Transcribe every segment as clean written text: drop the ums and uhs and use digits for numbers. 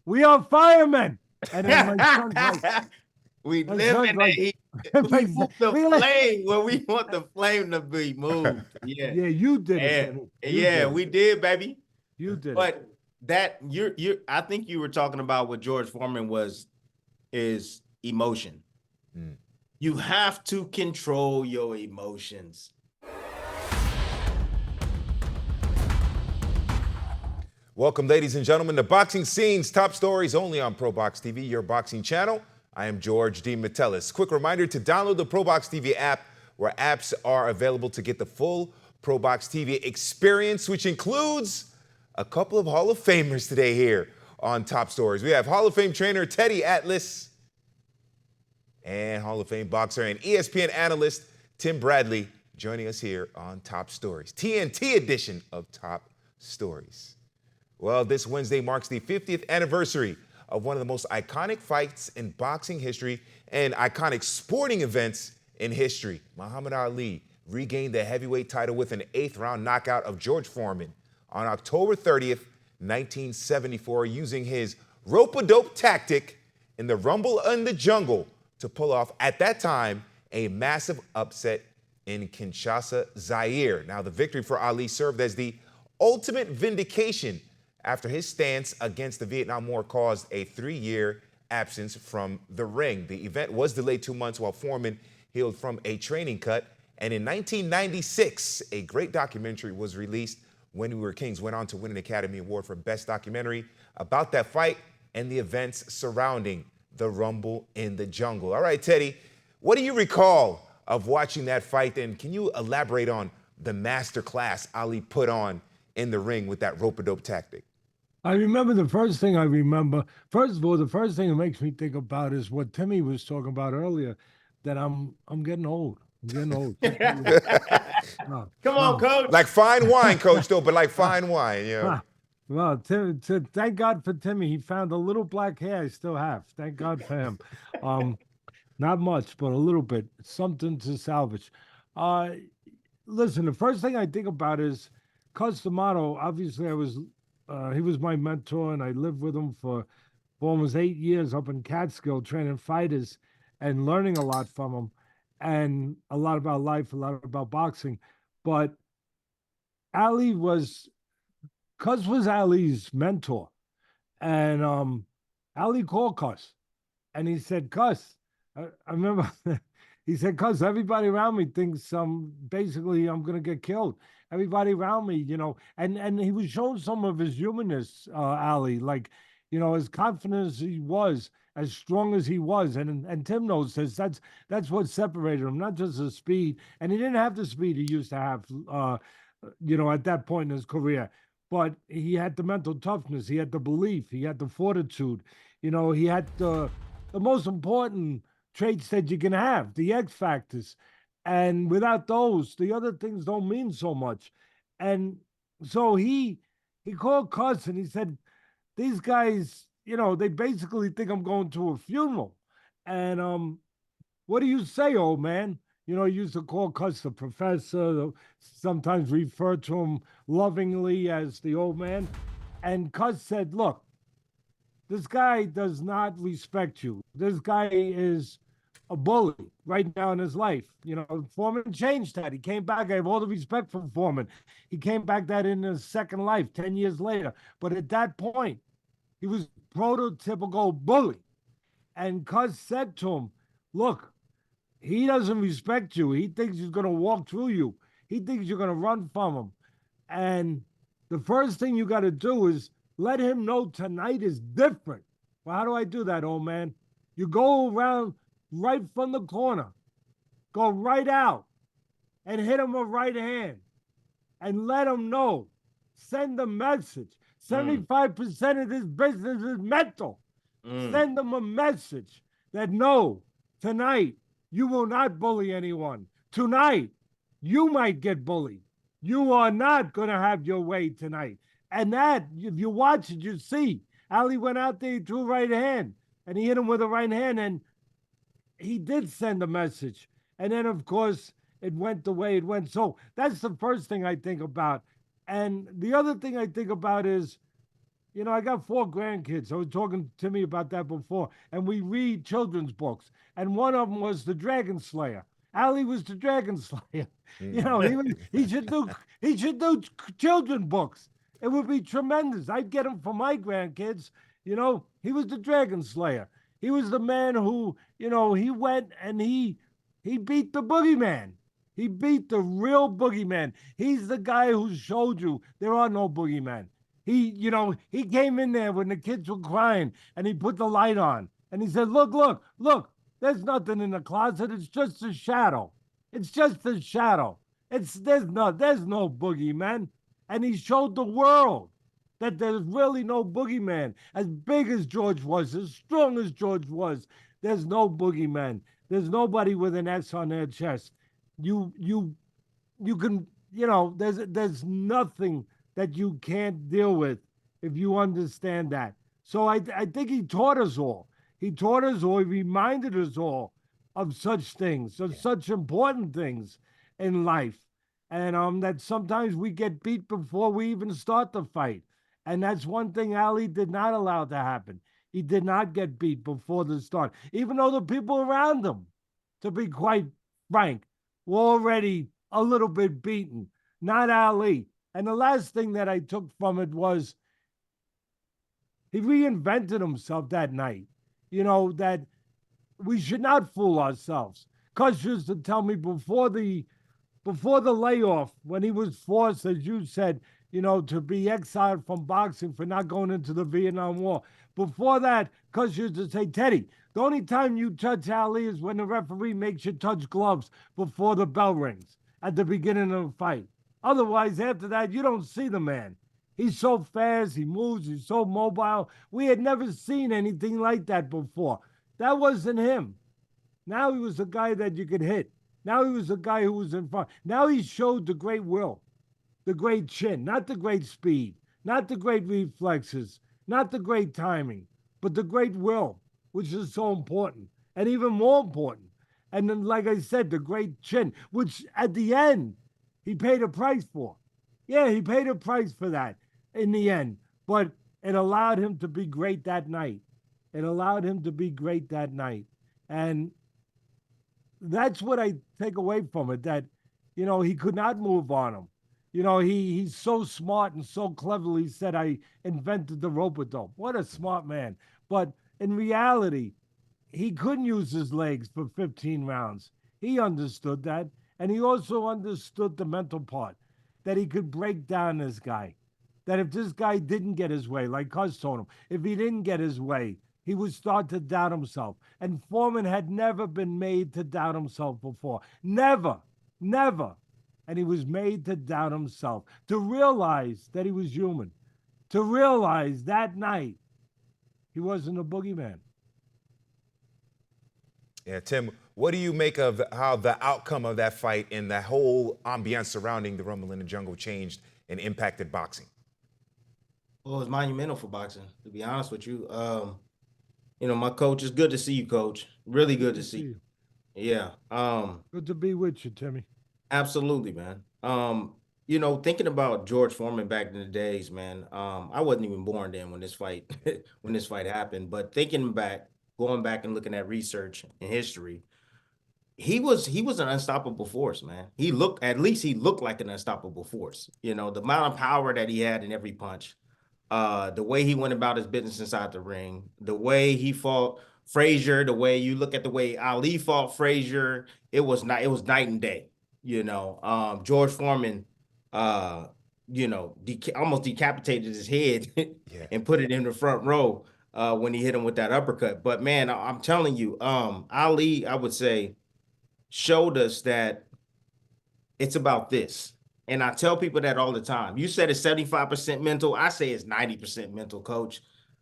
we are firemen. And then my son's like, we my live son's in like, the my we move the we li- flame when we want the flame to be moved. Yeah. yeah, you did it, Yeah. Timmy. You Yeah, did it. we did, baby. You did it. But that I think you were talking about what George Foreman is emotion. You have to control your emotions. Welcome, ladies and gentlemen, to Boxing Scenes, top stories only on ProBox TV, your boxing channel. I am George D. Metellus. Quick reminder to download the ProBox TV app, where apps are available to get the full ProBox TV experience, which includes a couple of Hall of Famers today here on Top Stories. We have Hall of Fame trainer Teddy Atlas and Hall of Fame boxer and ESPN analyst Tim Bradley joining us here on Top Stories, TNT edition of Top Stories. Well, this Wednesday marks the 50th anniversary of one of the most iconic fights in boxing history and iconic sporting events in history. Muhammad Ali regained the heavyweight title with an 8th-round knockout of George Foreman on October 30th, 1974, using his rope-a-dope tactic in the Rumble in the Jungle to pull off, at that time, a massive upset in Kinshasa, Zaire. Now, the victory for Ali served as the ultimate vindication after his stance against the Vietnam War caused a 3-year absence from the ring. The event was delayed 2 months while Foreman healed from a training cut. And in 1996, a great documentary was released, When We Were Kings, went on to win an Academy Award for Best Documentary about that fight and the events surrounding the Rumble in the Jungle. All right, Teddy, what do you recall of watching that fight? And can you elaborate on the master class Ali put on in the ring with that rope-a-dope tactic? I remember the first thing I remember. First of all, the first thing it makes me think about is what Timmy was talking about earlier, that I'm getting old. I'm getting old. Come on, coach. Like fine wine, coach, though, but like fine wine, you know. Well, thank God for Timmy. He found a little black hair I still have. Thank God for him. Not much, but a little bit. Something to salvage. Listen, the first thing I think about is Cus D'Amato. Obviously, he was my mentor, and I lived with him for almost 8 years up in Catskill, training fighters and learning a lot from him, and a lot about life, a lot about boxing. But Cus was Ali's mentor, and Ali called Cus, and he said, "Cus, I remember." He said, "Cus, everybody around me thinks basically I'm gonna get killed. Everybody around me, and he was showing some of his humanness, Ali, like, as confident as he was, as strong as he was, and Tim knows this. That's what separated him, not just the speed, and he didn't have the speed he used to have, at that point in his career, but he had the mental toughness, he had the belief, he had the fortitude, he had the most important traits that you can have, the X factors. And without those, the other things don't mean so much. And so he called Cus and he said, these guys, they basically think I'm going to a funeral. And what do you say, old man? He used to call Cus the professor, sometimes refer to him lovingly as the old man. And Cus said, look, this guy does not respect you. This guy is a bully right now in his life. Foreman changed that. He came back. I have all the respect for Foreman. He came back that in his second life, 10 years later. But at that point, he was prototypical bully. And Cus said to him, look, he doesn't respect you. He thinks he's going to walk through you. He thinks you're going to run from him. And the first thing you got to do is let him know tonight is different. Well, how do I do that, old man? You go around right from the corner, go right out and hit him a right hand and let him know. Send a message. 75% of this business is mental. Send them a message that no, tonight you will not bully anyone. Tonight you might get bullied. You are not going to have your way tonight. And that, if you watch it, you see Ali went out there, he threw a right hand and he hit him with a right hand, and he did send a message. And then, of course, it went the way it went. So that's the first thing I think about. And the other thing I think about is You know, I got 4 grandkids. I was talking to Timmy about that before, and we read children's books. And one of them was the Dragon Slayer. Ali was the Dragon Slayer. You know, he should do children books. It would be tremendous. I'd get him for my grandkids. You know, he was the Dragon Slayer. He was the man who, you know, he went and he beat the boogeyman. He beat the real boogeyman. He's the guy who showed you there are no boogeymen. You know, he came in there when the kids were crying and he put the light on and he said, look, look, look, there's nothing in the closet. It's just a shadow. It's just a shadow. There's no boogeyman. And he showed the world that there's really no boogeyman. As big as George was, as strong as George was, there's no boogeyman. There's nobody with an S on their chest. You can, you know, there's nothing that you can't deal with if you understand that. So I think he taught us all. He taught us all. He reminded us all of such things, of such important things in life, and that sometimes we get beat before we even start the fight. And that's one thing Ali did not allow to happen. He did not get beat before the start, even though the people around him, to be quite frank, were already a little bit beaten. Not Ali. And the last thing that I took from it was he reinvented himself that night. You know, that we should not fool ourselves. Cuz used to tell me before the layoff, when he was forced, as you said, you know, to be exiled from boxing for not going into the Vietnam War. Before that, Cuz used to say, Teddy, the only time you touch Ali is when the referee makes you touch gloves before the bell rings at the beginning of the fight. Otherwise, after that, you don't see the man. He's so fast, he moves, he's so mobile. We had never seen anything like that before. That wasn't him. Now he was a guy that you could hit. Now he was a guy who was in front. Now he showed the great will, the great chin, not the great speed, not the great reflexes, not the great timing, but the great will, which is so important and even more important. And then, like I said, the great chin, which at the end, he paid a price for. Yeah, he paid a price for that in the end, but it allowed him to be great that night. It allowed him to be great that night. And that's what I take away from it, that, you know, he could not move on him. You know, he's so smart and so cleverly said, I invented the rope-a-dope. What a smart man. But in reality, he couldn't use his legs for 15 rounds. He understood that. And he also understood the mental part, that he could break down this guy. That if this guy didn't get his way, like Cuz told him, if he didn't get his way, he would start to doubt himself. And Foreman had never been made to doubt himself before. Never, never. And he was made to doubt himself, to realize that he was human, to realize that night he wasn't a boogeyman. Yeah, Tim, what do you make of how the outcome of that fight and the whole ambiance surrounding the Rumble in the Jungle changed and impacted boxing? Well, it was monumental for boxing, to be honest with you. You know, my coach, is good to see you, coach. Really good to see you. Yeah. Good to be with you, Timmy. Absolutely, man. You know, thinking about George Foreman back in the days, man. I wasn't even born then when this fight when this fight happened. But thinking back, going back and looking at research and history, he was an unstoppable force, man. He looked like an unstoppable force. You know, the amount of power that he had in every punch, the way he went about his business inside the ring, the way he fought Frazier, the way you look at the way Ali fought Frazier, it was night and day. You know, George Foreman, you know, almost decapitated his head and put it in the front row when he hit him with that uppercut. But man, I'm telling you, Ali, I would say, showed us that it's about this. And I tell people that all the time. You said it's 75% mental. I say it's 90% mental, coach.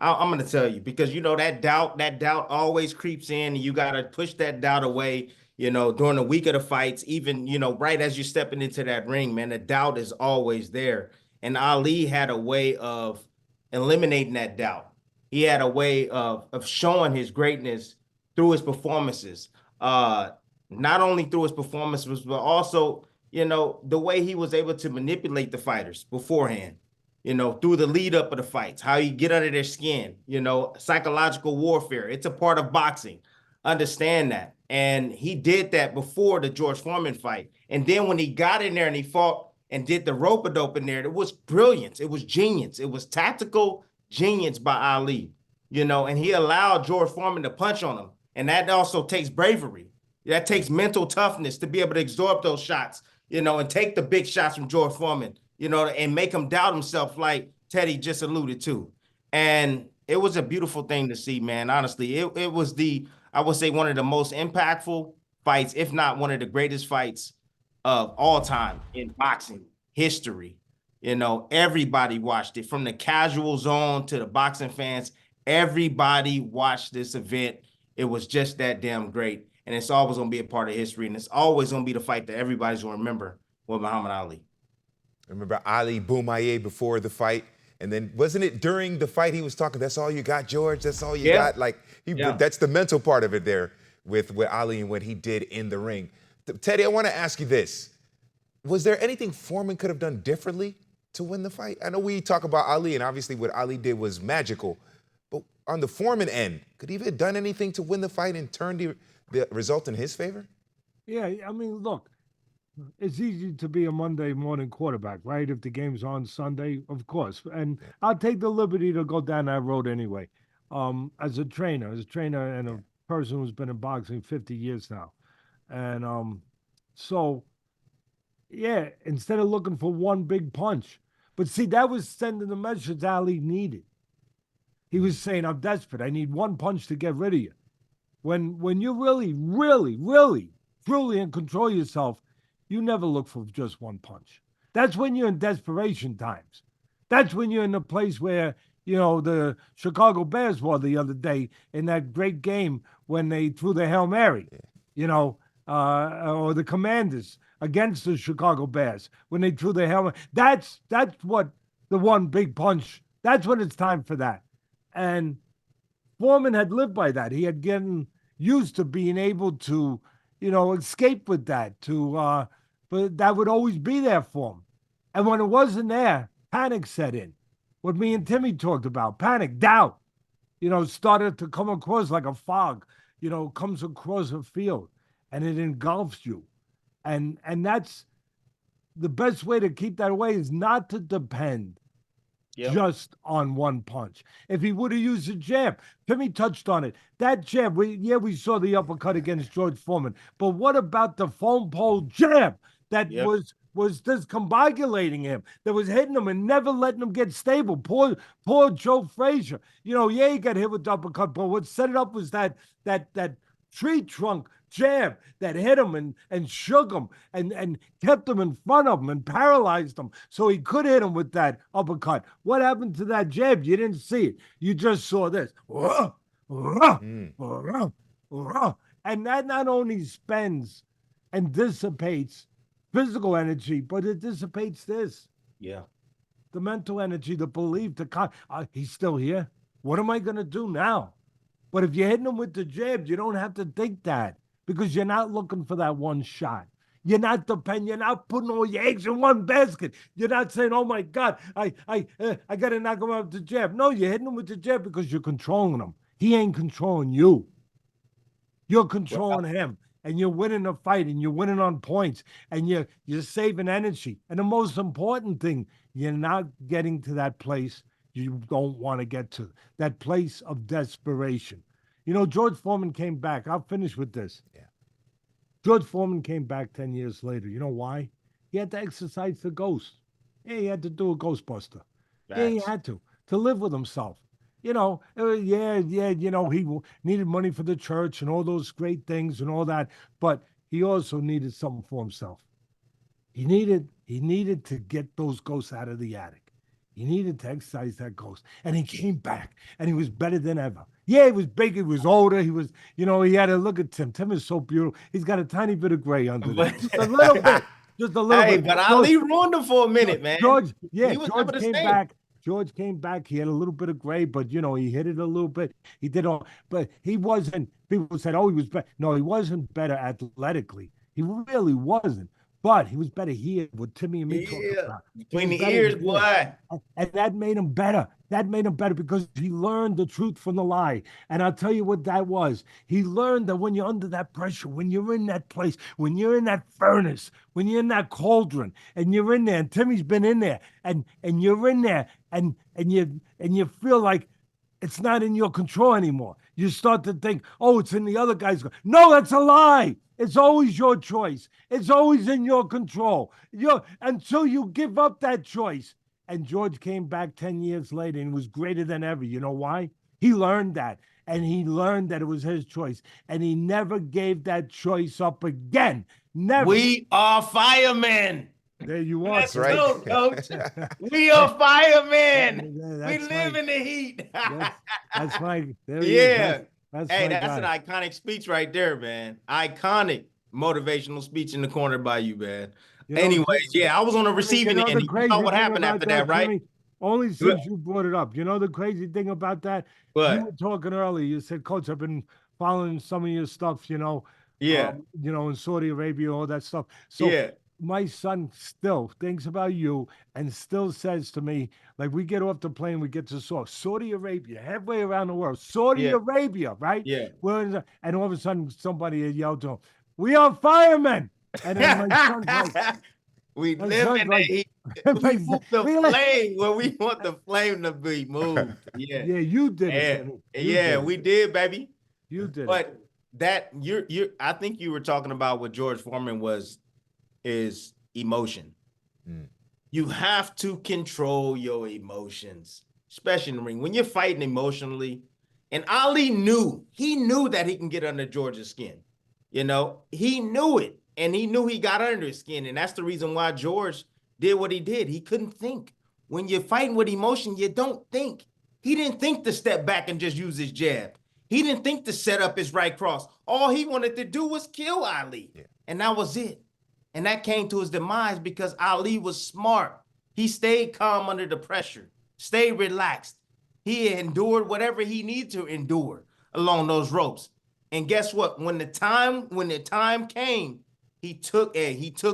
I'm going to tell you, because, you know, that doubt always creeps in, and you got to push that doubt away, you know, during the week of the fights, even, you know, right as you're stepping into that ring, man, the doubt is always there. And Ali had a way of eliminating that doubt. He had a way of showing his greatness through his performances. Not only through his performances, but also, you know, the way he was able to manipulate the fighters beforehand. through the lead up of the fights, how you get under their skin, psychological warfare. It's a part of boxing. Understand that. And he did that before the George Foreman fight. And then when he got in there and he fought and did the rope-a-dope in there, it was brilliance. It was genius. It was tactical genius by Ali, and he allowed George Foreman to punch on him. And that also takes bravery. That takes mental toughness to be able to absorb those shots, and take the big shots from George Foreman, and make him doubt himself like Teddy just alluded to. And it was a beautiful thing to see, man. Honestly, it was I would say, one of the most impactful fights, if not one of the greatest fights of all time in boxing history. Everybody watched it, from the casual zone to the boxing fans. Everybody watched this event. It was just that damn great. And it's always going to be a part of history. And it's always going to be the fight that everybody's going to remember with Muhammad Ali. Remember Ali Boumaier before the fight? And then wasn't it during the fight he was talking, that's all you got, George? That's all you got? Like, that's the mental part of it there with Ali and what he did in the ring. Teddy, I want to ask you this. Was there anything Foreman could have done differently to win the fight? I know we talk about Ali, and obviously what Ali did was magical. But on the Foreman end, could he have done anything to win the fight and turn the result in his favor? Yeah, I mean, look, it's easy to be a Monday morning quarterback, right? If the game's on Sunday, of course. And I'll take the liberty to go down that road anyway. As a trainer and a person who's been in boxing 50 years now. And so, yeah, instead of looking for one big punch. But see, that was sending the message Ali needed. He was saying, I'm desperate. I need one punch to get rid of you. When you're really, really, really, truly in control of yourself, you never look for just one punch. That's when you're in desperation times. That's when you're in a place where, the Chicago Bears were the other day in that great game when they threw the Hail Mary, or the Commanders against the Chicago Bears when they threw the Hail Mary. That's what the one big punch, that's when it's time for that. And Foreman had lived by that. He had gotten used to being able to, escape with that, but that would always be there for him. And when it wasn't there, panic set in. What me and Timmy talked about, panic, doubt, started to come across like a fog, comes across a field and it engulfs you. And that's the best way to keep that away, is not to depend just on one punch. If he would have used a jab, Timmy touched on it. That jab, we saw the uppercut against George Foreman, but what about the phone pole jab that was discombobulating him, that was hitting him and never letting him get stable? Poor Joe Frazier. He got hit with the uppercut, but what set it up was that tree trunk jab that hit him and shook him and kept him in front of him and paralyzed him so he could hit him with that uppercut. What happened to that jab? You didn't see it. You just saw this. And that not only spends and dissipates physical energy, but it dissipates this. Yeah. The mental energy, the belief, he's still here. What am I going to do now? But if you're hitting him with the jab, you don't have to think that, because you're not looking for that one shot. You're not putting all your eggs in one basket. You're not saying, oh my God, I got to knock him out with the jab. No, you're hitting him with the jab because you're controlling him. He ain't controlling you. You're controlling him, and you're winning the fight, and you're winning on points, and you're saving energy. And the most important thing, you're not getting to that place you don't want to get to, that place of desperation. George Foreman came back. I'll finish with this. Yeah. George Foreman came back 10 years later. You know why? He had to exercise the ghost. Yeah, he had to do a Ghostbuster. Yeah, he had to live with himself. He needed money for the church and all those great things and all that, but he also needed something for himself. He needed to get those ghosts out of the attic. He needed to exercise that ghost. And he came back, and he was better than ever. Yeah, he was big, he was older, he was, he had to look at Tim. Tim is so beautiful. He's got a tiny bit of gray under there. Just a little bit. Just a little bit. But Ali ruined him for a minute, man. George came back. George came back. He had a little bit of gray, but, he hit it a little bit. He did all, but he wasn't, people said, oh, he was better. No, he wasn't better athletically. He really wasn't. But he was better here. What Timmy and me talked Yeah, about. He between was the better ears, here. boy. And that made him better. That made him better because he learned the truth from the lie. And I'll tell you what that was. He learned that when you're under that pressure, when you're in that place, when you're in that furnace, when you're in that cauldron, and you're in there, and Timmy's been in there, and you're in there, and you feel like it's not in your control anymore. You start to think, oh, it's in the other guy's. No, that's a lie. It's always your choice. It's always in your control. Until you give up that choice. And George came back 10 years later and was greater than ever. You know why? He learned that. And he learned that it was his choice. And he never gave that choice up again. Never. We are firemen. There you are. Let's That's right. go, coach. We are firemen. We That's live right. in the heat. That's right. There he is. Yeah. That's Hey, my that's guy. an iconic speech right there, man. Iconic motivational speech in the corner by you, man. You know, Anyways, yeah, I was on the You receiving know end. the You crazy saw what thing happened about after that, right? Jimmy? Only Good. since you brought it up. You know the crazy thing about that? You were But talking earlier. You said, Coach, I've been following some of your stuff, yeah, in Saudi Arabia, all that stuff. So yeah. my son still thinks about you and still says to me, like we get off the plane, we get to Saudi Arabia, halfway around the world, Saudi Yeah. Arabia, right? Yeah. And all of a sudden somebody had yelled to him, "We are firemen!" And then my son's like, We my live son's in the like, heat. my We son- move the we li- flame where we want the flame to be moved. Yeah. yeah, you did it, Yeah. Timmy. Yeah, we did, baby. You did it. But that I think you were talking about what George Foreman is emotion. Mm. You have to control your emotions, especially in the ring. When you're fighting emotionally, and Ali knew that he can get under George's skin. He knew it, and he knew he got under his skin, and that's the reason why George did what he did. He couldn't think. When you're fighting with emotion, you don't think. He didn't think to step back and just use his jab. He didn't think to set up his right cross. All he wanted to do was kill Ali, and that was it. And that came to his demise because Ali was smart. He stayed calm under the pressure, stayed relaxed. He endured whatever he needed to endure along those ropes. And guess what? When the time came, he took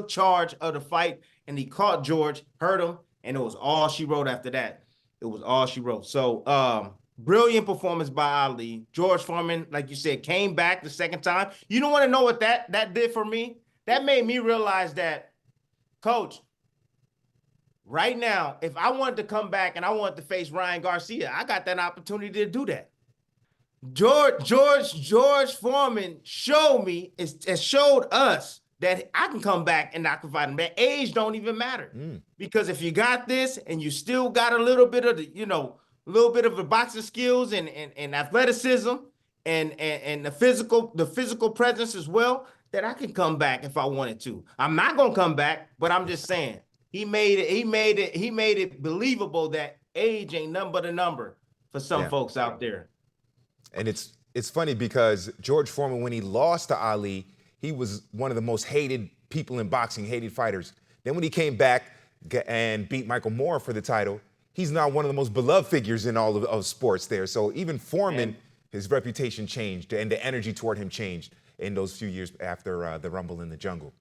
charge of the fight and he caught George, hurt him, and it was all she wrote after that. It was all she wrote. So brilliant performance by Ali. George Foreman, like you said, came back the second time. You don't want to know what that did for me? That made me realize that, Coach, right now, if I wanted to come back and I wanted to face Ryan Garcia, I got that opportunity to do that. George Foreman showed us that I can come back and I can fight him. That age don't even matter. Because if you got this and you still got a little bit of the boxing skills and athleticism and the physical presence as well, that I can come back if I wanted to. I'm not gonna come back, but I'm just saying he made it believable that age ain't nothing but a number for some folks out there. And it's funny because George Foreman, when he lost to Ali, he was one of the most hated people in boxing, hated fighters. Then when he came back and beat Michael Moore for the title, he's now one of the most beloved figures in all of sports there. So even Foreman, his reputation changed and the energy toward him changed in those few years after the Rumble in the Jungle.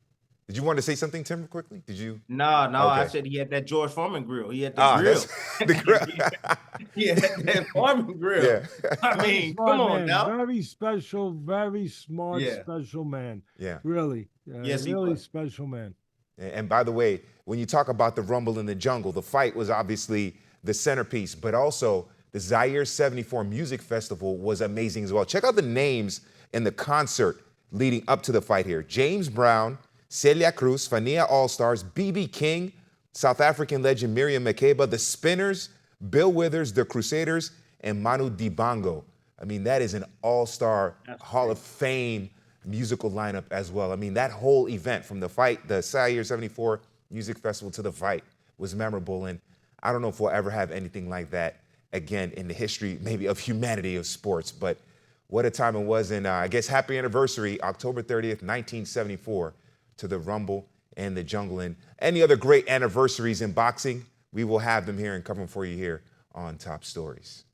Did you want to say something, Tim, quickly? Did you? No, Okay. I said he had that George Foreman grill. He had the grill. The grill. He had that Foreman grill. Yeah. I mean, Smart come on man. now. Very special, very smart, special man. Yeah. Really. Yes, he really was. special man. And by the way, when you talk about the Rumble in the Jungle, the fight was obviously the centerpiece, but also the Zaire 74 Music Festival was amazing as well. Check out the names in the concert leading up to the fight here. James Brown, Celia Cruz, Fania All-Stars, B.B. King, South African legend Miriam Makeba, the Spinners, Bill Withers, the Crusaders, and Manu Dibango. I mean, that is an all-star Hall of Fame musical lineup as well. I mean, that whole event from the fight, the Zaire 74 Music Festival to the fight was memorable. And I don't know if we'll ever have anything like that again in the history, maybe of humanity of sports. But what a time it was. And I guess happy anniversary, October 30th, 1974, to the Rumble and the Jungle. And any other great anniversaries in boxing, we will have them here and cover them for you here on Top Stories.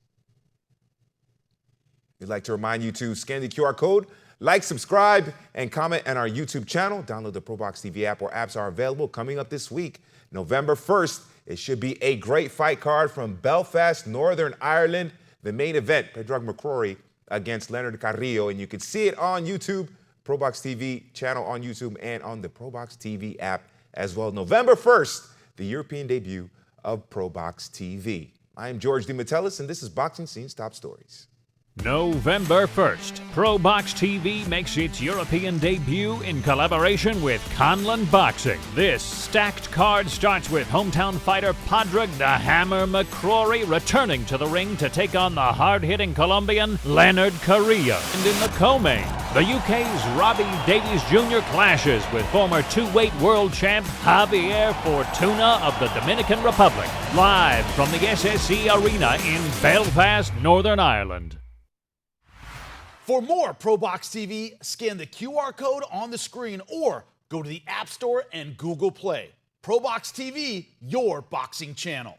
We'd like to remind you to scan the QR code Like, subscribe, and comment on our YouTube channel. Download the ProBox TV app where apps are available. Coming up this week, November 1st, it should be a great fight card from Belfast, Northern Ireland. The main event, Pedro McCrory against Leonard Carrillo, and you can see it on YouTube, ProBox TV channel on YouTube and on the ProBox TV app as well. November 1st, the European debut of ProBox TV. I am George DeMatteis, and this is Boxing Scene's Top Stories. November 1st, ProBox TV makes its European debut in collaboration with Conlan Boxing. This stacked card starts with hometown fighter Padraig the Hammer McCrory returning to the ring to take on the hard-hitting Colombian Leonard Carrillo. And in the co-main, the UK's Robbie Davies Jr. clashes with former two-weight world champ Javier Fortuna of the Dominican Republic. Live from the SSE Arena in Belfast, Northern Ireland. For more ProBox TV, scan the QR code on the screen or go to the App Store and Google Play. ProBox TV, your boxing channel.